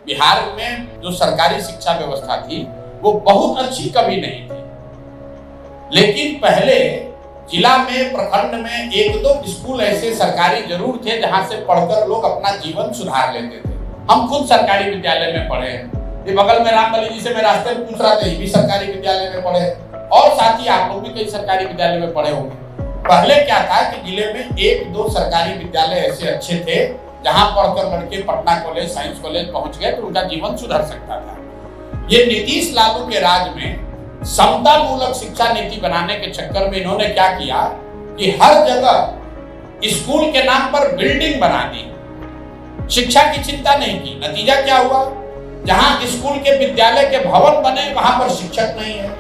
बिहार में जो सरकारी शिक्षा व्यवस्था थी वो बहुत अच्छी कभी नहीं थी, लेकिन पहले जिला में, प्रखंड में एक दो स्कूल ऐसे सरकारी जरूर थे जहां से पढ़कर लोग अपना जीवन सुधार लेते थे। हम खुद सरकारी विद्यालय में पढ़े हैं। ये बगल में रामबली जी से मैं रास्ते में पूछ रहा था, ये भी सरकारी विद्यालय में पढ़े, और साथ ही आप लोग भी कई सरकारी विद्यालय में पढ़े होंगे। पहले क्या था कि जिले में एक दो सरकारी विद्यालय ऐसे अच्छे थे जहां पढ़कर लड़के पटना कॉलेज, साइंस कॉलेज पहुंच गए तो उनका जीवन सुधर सकता था। ये नीतीश लालू के राज में समता मूलक शिक्षा नीति बनाने के चक्कर में इन्होंने क्या किया कि हर जगह स्कूल के नाम पर बिल्डिंग बना दी, शिक्षा की चिंता नहीं की। नतीजा क्या हुआ? जहां स्कूल के विद्यालय के भवन बने वहां पर शिक्षक नहीं है,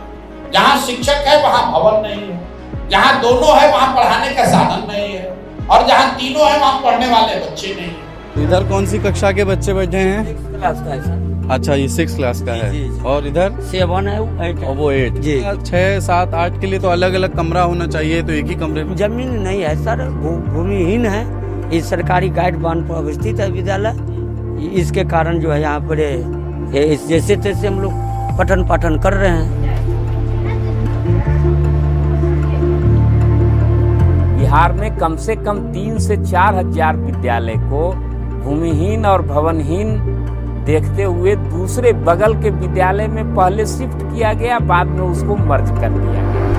जहां शिक्षक है वहां भवन नहीं है, जहां दोनों है वहां पढ़ाने का साधन नहीं है, और जहां तीनों है वहां पढ़ने वाले बच्चे नहीं है। इधर कौन सी कक्षा के बच्चे बैठे हैं? 6 क्लास का है सर। अच्छा, ये 6 क्लास का है। जी। और इधर 7 है, 8 है। और वो 8 जी। 6, 7, 8 के लिए तो अलग अलग कमरा होना चाहिए, तो एक ही कमरे में। जमीन नहीं है सर, भूमिहीन है। ये सरकारी गाइड बांध पर अवस्थित है विद्यालय। इसके कारण जो है यहाँ पर जैसे तैसे हम लोग पठन पाठन कर रहे हैं। बिहार में कम से कम 3 से 4 हजार विद्यालय को भूमिहीन और भवनहीन देखते हुए दूसरे बगल के विद्यालय में पहले शिफ्ट किया गया, बाद में उसको मर्ज कर दिया गया।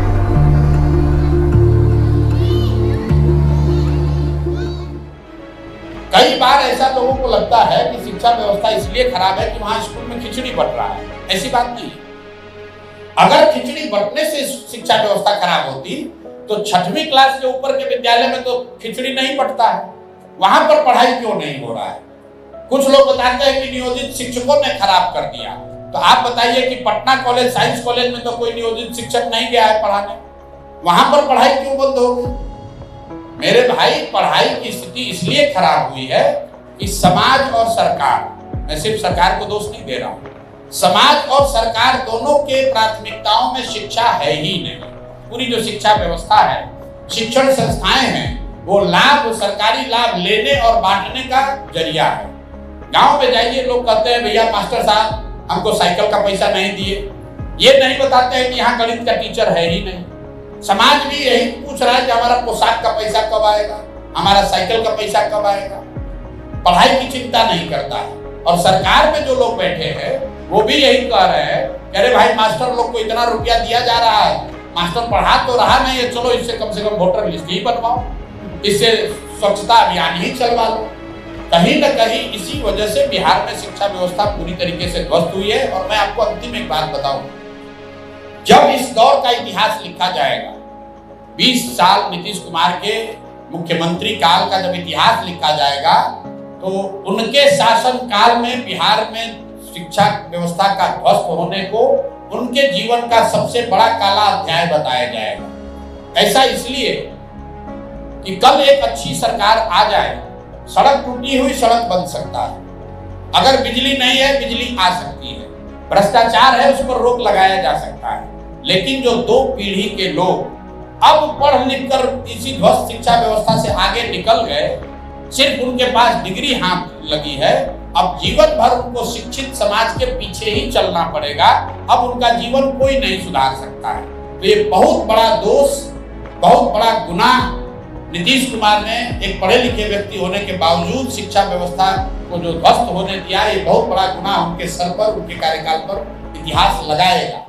कई बार ऐसा लोगों को लगता है कि शिक्षा व्यवस्था इसलिए खराब है कि वहां स्कूल में खिचड़ी बंट रहा है। ऐसी बात नहीं। अगर खिचड़ी बंटने से शिक्षा व्यवस्था खराब होती तो 6वीं क्लास के ऊपर के विद्यालय में तो खिचड़ी नहीं बंटता है, वहां पर पढ़ाई क्यों नहीं हो रहा है? कुछ लोग बताते हैं कि नियोजित शिक्षकों ने खराब कर दिया। तो आप बताइए कि पटना कॉलेज, साइंस कॉलेज में तो कोई नियोजित शिक्षक नहीं गया है पढ़ाने, वहां पर पढ़ाई क्यों बंद हो गई? मेरे भाई, पढ़ाई की स्थिति इसलिए खराब हुई है कि समाज और सरकार, मैं सिर्फ सरकार को दोष नहीं दे रहा हूं, समाज और सरकार दोनों के प्राथमिकताओं में शिक्षा है ही नहीं। पूरी जो शिक्षा व्यवस्था है, शिक्षण संस्थाएं हैं, वो लाभ, सरकारी लाभ लेने और बांटने का जरिया है। गांव में जाइए, लोग कहते हैं भैया मास्टर साहब हमको साइकिल का पैसा नहीं दिए। ये नहीं बताते हैं कि यहाँ गणित का टीचर है ही नहीं। समाज भी यही पूछ रहा है कि हमारा पोशाक का पैसा कब आएगा, हमारा साइकिल का पैसा कब आएगा। पढ़ाई की चिंता नहीं करता है। और सरकार में जो लोग बैठे हैं वो भी यही कह रहे हैं कि अरे भाई मास्टर लोग को इतना रुपया दिया जा रहा है, मास्टर पढ़ा तो रहा नहीं है, चलो इससे कम से कम वोटर लिस्ट ही बनवाओ, इससे स्वच्छता अभियान ही चलवा लो। कहीं न कहीं इसी वजह से बिहार में शिक्षा व्यवस्था पूरी तरीके से ध्वस्त हुई है। और मैं आपको अंतिम एक बात बताऊं, जब इस दौर का इतिहास लिखा जाएगा, 20 साल नीतीश कुमार के मुख्यमंत्री काल का जब इतिहास लिखा जाएगा, तो उनके शासन काल में बिहार में शिक्षा व्यवस्था का ध्वस्त होने को उनके जीवन का सबसे बड़ा काला अध्याय बताया जाएगा। ऐसा इसलिए कि कल एक अच्छी सरकार आ जाए, सड़क टूटी हुई सड़क बन सकता है, अगर बिजली नहीं है बिजली आ सकती है, भ्रष्टाचार है उस पर रोक लगाया जा सकता है। लेकिन जो 2 पीढ़ी के लोग अब पढ़ लिख कर इसी ध्वस्त शिक्षा व्यवस्था से आगे निकल गए, सिर्फ उनके पास डिग्री हाथ लगी है, अब जीवन भर उनको शिक्षित समाज के पीछे ही चलना पड़ेगा। अब उनका जीवन कोई नहीं सुधार सकता है। तो ये बहुत बड़ा दोष, बहुत बड़ा गुनाह नीतीश कुमार ने एक पढ़े लिखे व्यक्ति होने के बावजूद शिक्षा व्यवस्था को जो ध्वस्त होने दिया, ये बहुत बड़ा गुनाह उनके सर पर, उनके कार्यकाल पर इतिहास लगाएगा।